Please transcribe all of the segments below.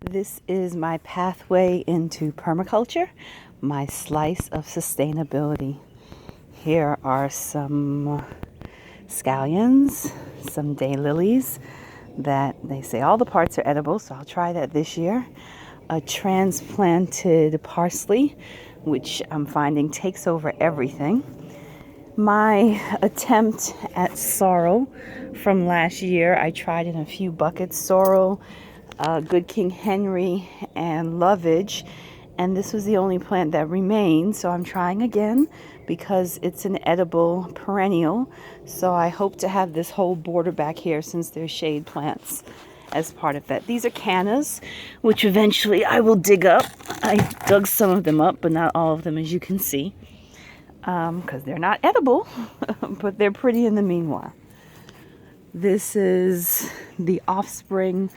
This is my pathway into permaculture, my slice of sustainability. Here are some scallions, some daylilies that they say all the parts are edible, so I'll try that this year. A transplanted parsley, which I'm finding takes over everything. My attempt at sorrel from last year, I tried in a few buckets, sorrel, Good King Henry, and lovage, and this was the only plant that remained, so I'm trying again because it's an edible perennial. So I hope to have this whole border back here since they're shade plants as part of that. These are cannas, which eventually I will dig up. I dug some of them up, but not all of them, as you can see, because they're not edible, but they're pretty in the meanwhile. This is the offspring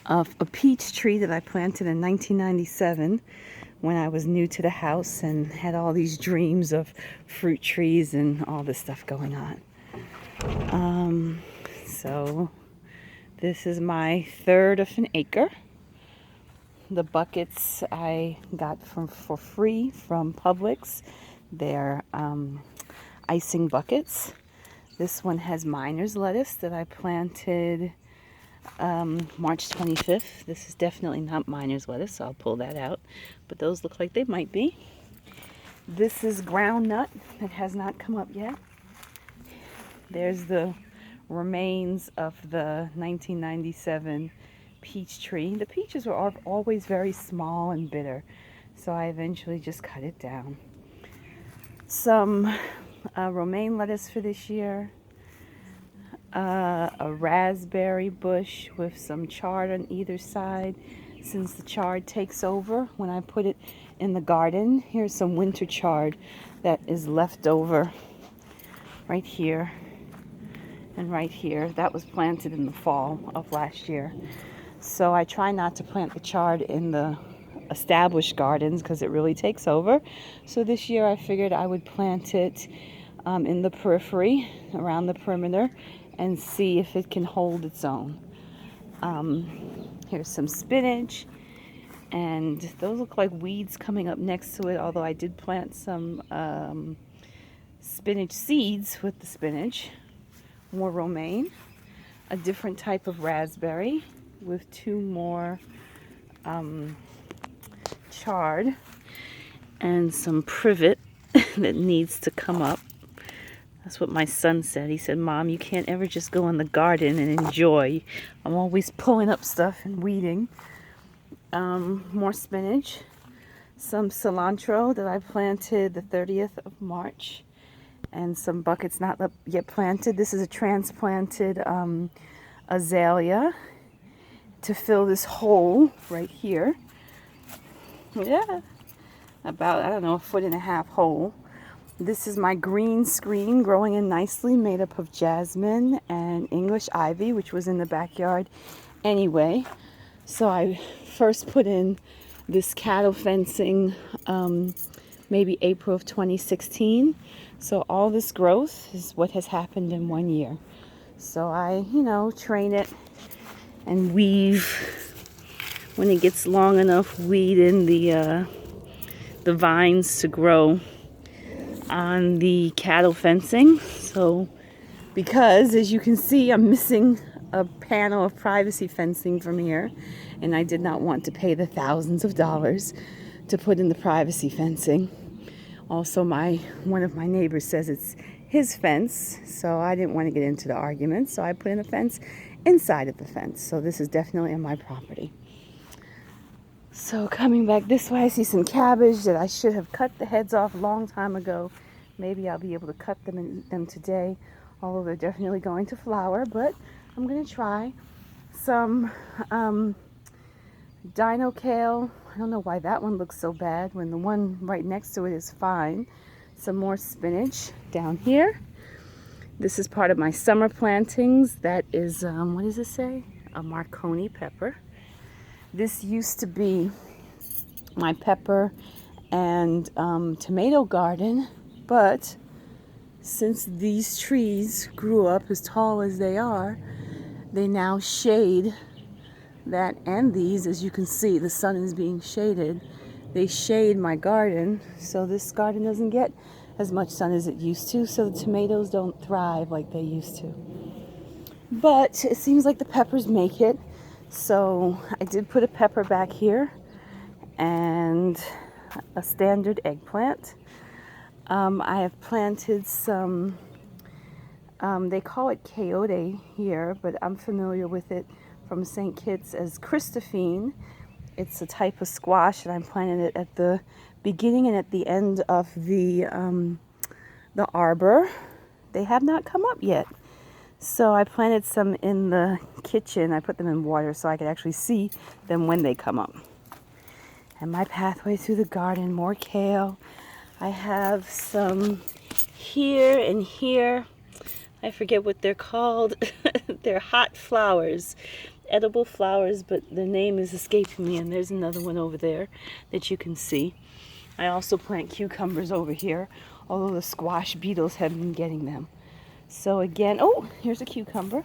of a peach tree that I planted in 1997 when I was new to the house and had all these dreams of fruit trees and all this stuff going on. So this is my third of an acre. The buckets I got for free from Publix. They're icing buckets. This one has miner's lettuce that I planted March 25th. This is definitely not miner's lettuce, so I'll pull that out. But those look like they might be. This is ground nut that has not come up yet. There's the remains of the 1997 peach tree. The peaches were always very small and bitter, so I eventually just cut it down. Some romaine lettuce for this year. A raspberry bush with some chard on either side, since the chard takes over when I put it in the garden. Here's some winter chard that is left over right here and right here. That was planted in the fall of last year. So I try not to plant the chard in the established gardens because it really takes over. So this year I figured I would plant it in the periphery, around the perimeter, and see if it can hold its own. Here's some spinach, and those look like weeds coming up next to it, although I did plant some spinach seeds with the spinach. More romaine, a different type of raspberry with two more chard, and some privet that needs to come up. That's what my son said. He said, "Mom, you can't ever just go in the garden and enjoy. I'm always pulling up stuff and weeding." More spinach. Some cilantro that I planted the 30th of March. And some buckets not yet planted. This is a transplanted azalea to fill this hole right here. Yeah, about, I don't know, 1.5 foot hole. This is my green screen growing in nicely, made up of jasmine and English ivy, which was in the backyard anyway. So I first put in this cattle fencing maybe April of 2016. So all this growth is what has happened in 1 year. So I, train it and weave. When it gets long enough, weed in the vines to grow on the cattle fencing. So because, as you can see, I'm missing a panel of privacy fencing from here, and I did not want to pay the thousands of dollars to put in the privacy fencing. Also, one of my neighbors says it's his fence, so I didn't want to get into the argument, so I put in a fence inside of the fence. So this is definitely on my property. So coming back this way, I see some cabbage that I should have cut the heads off a long time ago. Maybe I'll be able to cut them and eat them today, although they're definitely going to flower, but I'm going to try. Some dino kale. I don't know why that one looks so bad when the one right next to it is fine. Some more spinach down here. This is part of my summer plantings. That is, what does it say? A Marconi pepper. This used to be my pepper and tomato garden, but since these trees grew up as tall as they are, they now shade That and these, as you can see, the sun is being shaded. They shade my garden, so this garden doesn't get as much sun as it used to, so the tomatoes don't thrive like they used to. But it seems like the peppers make it, so I did put a pepper back here and a standard eggplant. I have planted some, they call it coyote here, but I'm familiar with it from St. Kitts as Christophine. It's a type of squash, and I'm planting it at the beginning and at the end of the arbor. They have not come up yet. So I planted some in the kitchen. I put them in water so I could actually see them when they come up. And my pathway through the garden, more kale. I have some here and here. I forget what they're called. They're hot flowers, edible flowers, but the name is escaping me. And there's another one over there that you can see. I also plant cucumbers over here, although the squash beetles have been getting them. So again, oh, here's a cucumber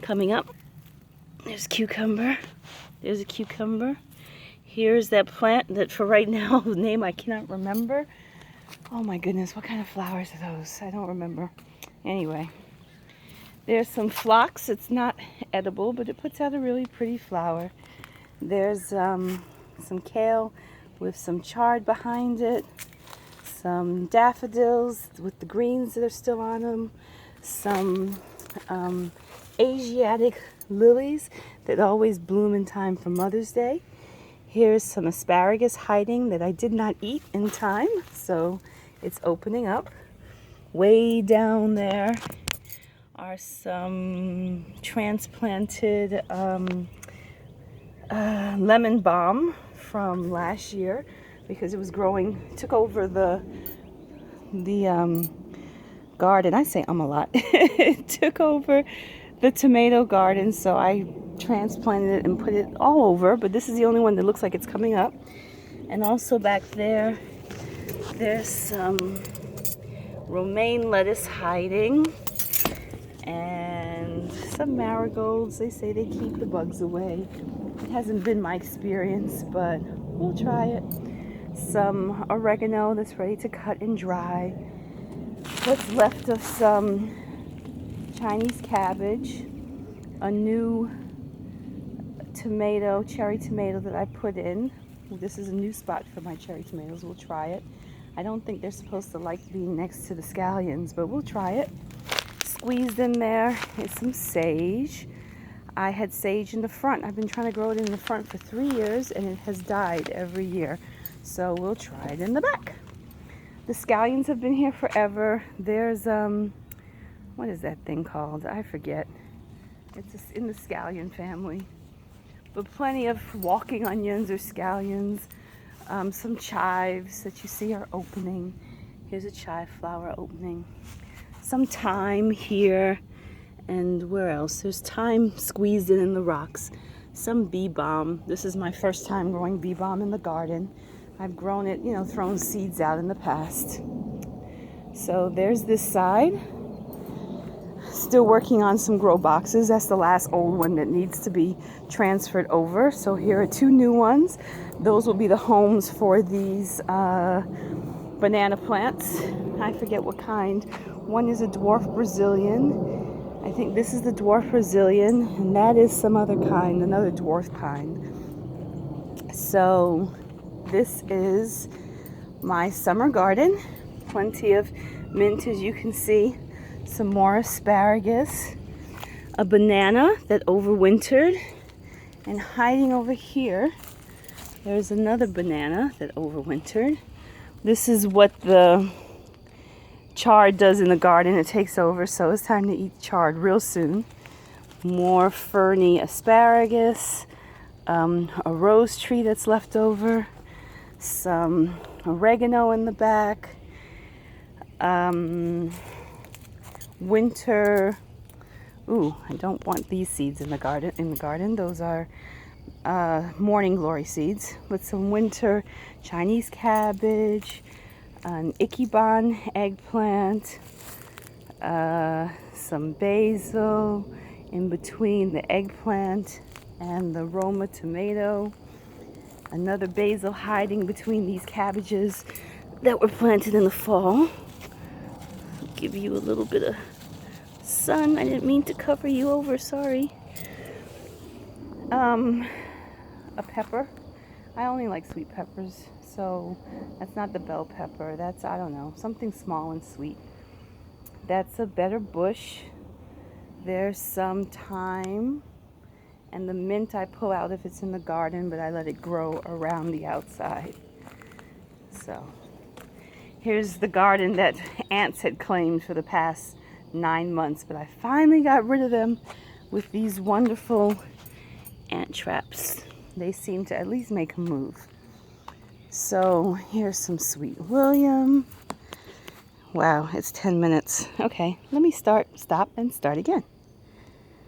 coming up. There's a cucumber. There's a cucumber. Here's that plant that for right now, the name I cannot remember. Oh my goodness, what kind of flowers are those? I don't remember. Anyway, there's some phlox. It's not edible, but it puts out a really pretty flower. There's some kale with some chard behind it. Some daffodils with the greens that are still on them. Some Asiatic lilies that always bloom in time for Mother's Day. Here's some asparagus hiding that I did not eat in time, so it's opening up. Way down there are some transplanted lemon balm from last year because it was growing, took over the garden. I say a lot. It took over the tomato garden, so I transplanted it and put it all over, but this is the only one that looks like it's coming up. And also back there, there's some romaine lettuce hiding and some marigolds. They say they keep the bugs away. It hasn't been my experience, but we'll try it. Some oregano that's ready to cut and dry. What's left of some Chinese cabbage, a new tomato, cherry tomato that I put in. This is a new spot for my cherry tomatoes. We'll try it. I don't think they're supposed to like being next to the scallions, but we'll try it. Squeezed in there is some sage. I had sage in the front. I've been trying to grow it in the front for 3 years, and it has died every year. So we'll try it in the back. The scallions have been here forever. There's, what is that thing called? I forget. It's in the scallion family. But plenty of walking onions or scallions. Some chives that you see are opening. Here's a chive flower opening. Some thyme here. And where else? There's thyme squeezed in the rocks. Some bee balm. This is my first time growing bee balm in the garden. I've grown it, thrown seeds out in the past. So there's this side. Still working on some grow boxes. That's the last old one that needs to be transferred over. So here are 2 new ones. Those will be the homes for these banana plants. I forget what kind. One is a dwarf Brazilian. I think this is the dwarf Brazilian, and that is some other kind, another dwarf kind. So this is my summer garden. Plenty of mint, as you can see. Some more asparagus. A banana that overwintered. And hiding over here, there's another banana that overwintered. This is what the chard does in the garden. It takes over, so it's time to eat chard real soon. More ferny asparagus. A rose tree that's left over. Some oregano in the back. Winter. Ooh, I don't want these seeds in the garden. Those are morning glory seeds. With some winter Chinese cabbage, an ikebana eggplant, some basil in between the eggplant, and the Roma tomato. Another basil hiding between these cabbages that were planted in the fall. Give you a little bit of sun. I didn't mean to cover you over, sorry. A pepper. I only like sweet peppers, so that's not the bell pepper. That's, I don't know, something small and sweet. That's a better bush. There's some thyme, and the mint I pull out if it's in the garden, but I let it grow around the outside. So here's the garden that ants had claimed for the past 9 months, but I finally got rid of them with these wonderful ant traps. They seem to at least make a move. So here's some Sweet William. Wow, it's 10 minutes. Okay, let me stop and start again.